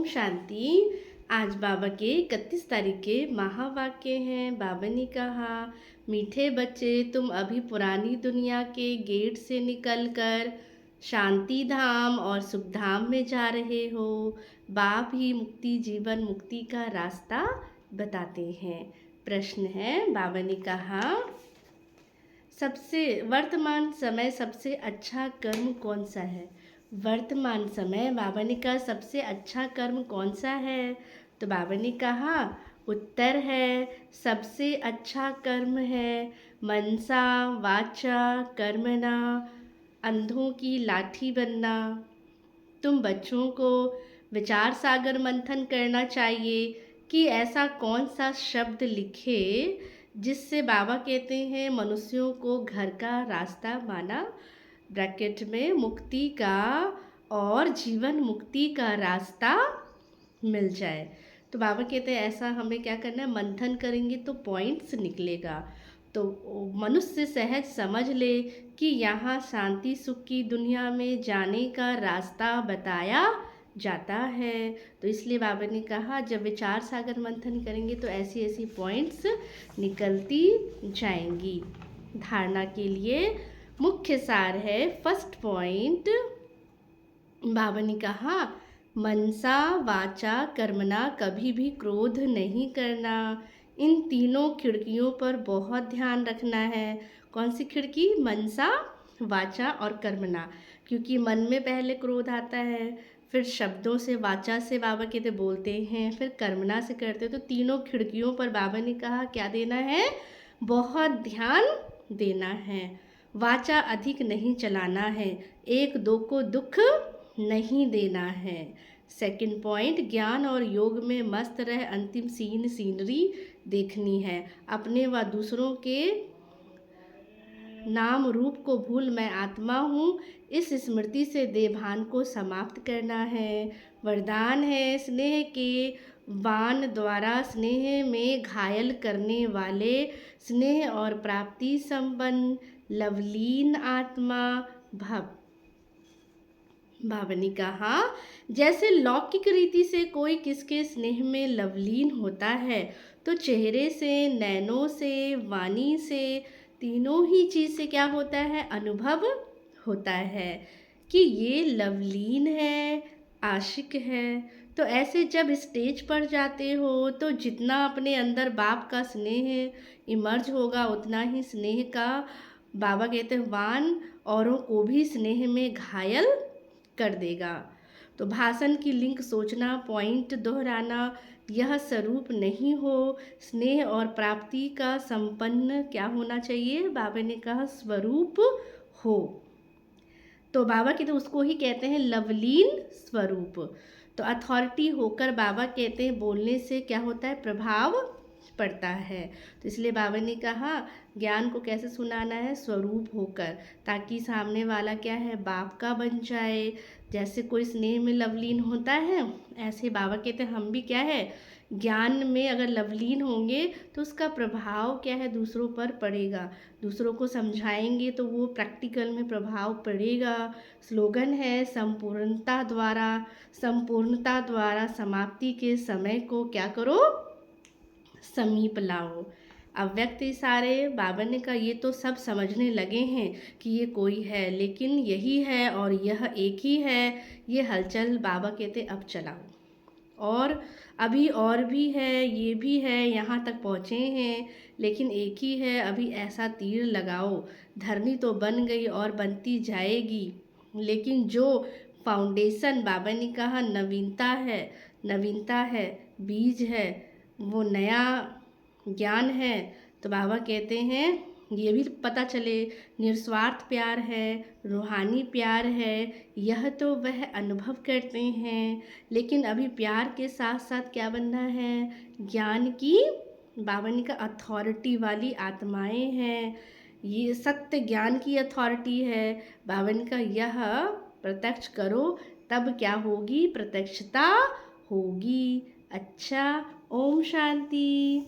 शांति। आज बाबा के 31 तारीख के महावाक्य हैं। बाबा ने कहा, मीठे बच्चे, तुम अभी पुरानी दुनिया के गेट से निकलकर शांति धाम और सुख धाम में जा रहे हो। बाप ही मुक्ति, जीवन मुक्ति का रास्ता बताते हैं। प्रश्न है, बाबा ने कहा, सबसे वर्तमान समय सबसे अच्छा कर्म कौन सा है? वर्तमान समय बाबा ने कहा सबसे अच्छा कर्म कौन सा है? तो बाबा ने कहा उत्तर है, सबसे अच्छा कर्म है मनसा वाचा कर्मणा अंधों की लाठी बनना। तुम बच्चों को विचार सागर मंथन करना चाहिए कि ऐसा कौन सा शब्द लिखे जिससे बाबा कहते हैं मनुष्यों को घर का रास्ता माना ब्रैकेट में मुक्ति का और जीवन मुक्ति का रास्ता मिल जाए। तो बाबा कहते हैं ऐसा हमें क्या करना है, मंथन करेंगे तो पॉइंट्स निकलेगा। तो मनुष्य सहज समझ ले कि यहाँ शांति सुख की दुनिया में जाने का रास्ता बताया जाता है। तो इसलिए बाबा ने कहा जब विचार सागर मंथन करेंगे तो ऐसी ऐसी पॉइंट्स निकलती जाएंगी। धारणा के लिए मुख्य सार है, फर्स्ट पॉइंट बाबा ने कहा मनसा वाचा कर्मणा, कभी भी क्रोध नहीं करना। इन तीनों खिड़कियों पर बहुत ध्यान रखना है। कौन सी खिड़की? मनसा वाचा और कर्मणा, क्योंकि मन में पहले क्रोध आता है, फिर शब्दों से वाचा से बाबा कहते बोलते हैं, फिर कर्मणा से करते। तो तीनों खिड़कियों पर बाबा ने कहा क्या देना है? बहुत ध्यान देना है। वाचा अधिक नहीं चलाना है, एक दो को दुख नहीं देना है। सेकंड पॉइंट, ज्ञान और योग में मस्त रह अंतिम सीनरी देखनी है। अपने व दूसरों के नाम रूप को भूल मैं आत्मा हूँ, इस स्मृति से देभान को समाप्त करना है। वरदान है, स्नेह के बाण द्वारा स्नेह में घायल करने वाले स्नेह और प्राप्ति संपन्न लवलीन आत्मा भव। बाबा ने कहा जैसे लौकिक रीति से कोई किसके स्नेह में लवलीन होता है तो चेहरे से, नैनों से, वाणी से, तीनों ही चीज़ से क्या होता है? अनुभव होता है कि ये लवलीन है, आशिक है। तो ऐसे जब स्टेज पर जाते हो तो जितना अपने अंदर बाप का स्नेह इमर्ज होगा उतना ही स्नेह का बाबा कहते हैं वान औरों को भी स्नेह में घायल कर देगा। तो भाषण की लिंक सोचना, पॉइंट दोहराना, यह स्वरूप नहीं हो। स्नेह और प्राप्ति का संपन्न क्या होना चाहिए? बाबा ने कहा स्वरूप हो। तो बाबा कहते उसको ही कहते हैं लवलीन स्वरूप। तो अथॉरिटी होकर बाबा कहते हैं बोलने से क्या होता है? प्रभाव पड़ता है। तो इसलिए बाबा ने कहा ज्ञान को कैसे सुनाना है? स्वरूप होकर, ताकि सामने वाला क्या है? बाप का बन जाए। जैसे कोई स्नेह में लवलीन होता है ऐसे बाबा कहते हैं हम भी क्या है? ज्ञान में अगर लवलीन होंगे तो उसका प्रभाव क्या है? दूसरों पर पड़ेगा। दूसरों को समझाएंगे तो वो प्रैक्टिकल में प्रभाव पड़ेगा। स्लोगन है संपूर्णता द्वारा समाप्ति के समय को क्या करो? समीप लाओ। अव्यक्त इशारे, बाबा ने कहा ये तो सब समझने लगे हैं कि ये कोई है, लेकिन यही है और यह एक ही है। ये हलचल बाबा कहते अब चलाओ। और अभी और भी है, ये भी है, यहाँ तक पहुँचे हैं, लेकिन एक ही है। अभी ऐसा तीर लगाओ, धरनी तो बन गई और बनती जाएगी, लेकिन जो फाउंडेशन बाबा ने कहा नवीनता है, बीज है, वो नया ज्ञान है। तो बाबा कहते हैं ये भी पता चले निस्वार्थ प्यार है, रूहानी प्यार है, यह तो वह अनुभव करते हैं। लेकिन अभी प्यार के साथ साथ क्या बनना है? ज्ञान की, बाबा ने कहा अथॉरिटी वाली आत्माएं हैं। ये सत्य ज्ञान की अथॉरिटी है। बाबा ने कहा यह प्रत्यक्ष करो, तब क्या होगी? प्रत्यक्षता होगी। अच्छा, ओम शांति।